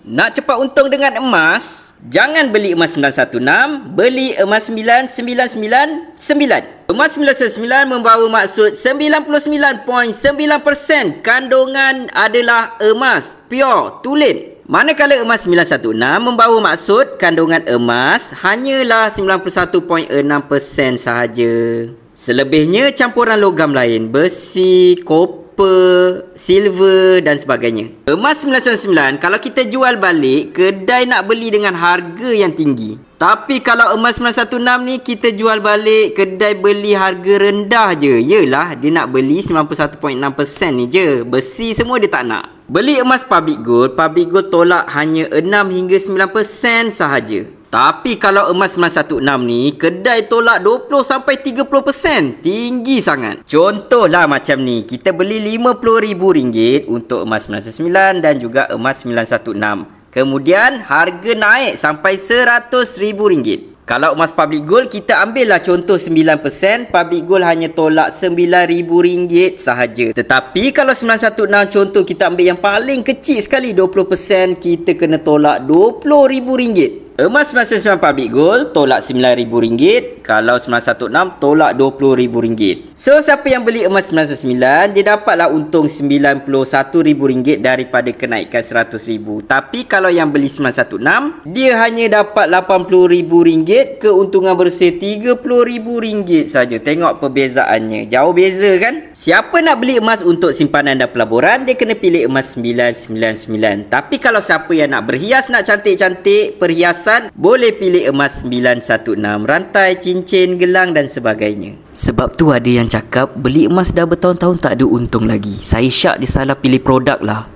Nak cepat untung dengan emas? Jangan beli emas 916, beli emas 9999. Emas 999 membawa maksud 99.9% kandungan adalah emas pure tulen. Manakala emas 916 membawa maksud kandungan emas hanyalah 91.6% sahaja. Selebihnya campuran logam lain, besi, copper, silver dan sebagainya. Emas 999 kalau kita jual balik, kedai nak beli dengan harga yang tinggi. Tapi kalau emas 916 ni kita jual balik, kedai beli harga rendah je. Yelah, dia nak beli 91.6% ni je. Besi semua dia tak nak. Beli emas public gold tolak hanya 6 hingga 9% sahaja. Tapi kalau emas 916 ni, kedai tolak 20 sampai 30%. Tinggi sangat. Contohlah macam ni, kita beli RM50,000 untuk emas 999 dan juga emas 916. Kemudian harga naik sampai RM100,000. Kalau emas public gold, kita ambillah contoh 9%, public gold hanya tolak RM9,000 sahaja. Tetapi kalau 916 contoh kita ambil yang paling kecil sekali 20%, kita kena tolak RM20,000. Emas 999 public gold tolak RM9,000. Kalau 916 tolak RM20,000. So siapa yang beli emas 999, dia dapatlah untung RM91,000 daripada kenaikan RM100,000. Tapi kalau yang beli 916, dia hanya dapat RM80,000, keuntungan bersih RM30,000 saja. Tengok perbezaannya. Jauh beza kan? Siapa nak beli emas untuk simpanan dan pelaburan, dia kena pilih emas 999. Tapi kalau siapa yang nak berhias, nak cantik-cantik perhiasan, boleh pilih emas 916, rantai, cincin, gelang dan sebagainya. Sebab tu ada yang cakap beli emas dah bertahun-tahun tak ada untung lagi. Saya syak dia salah pilih produk lah.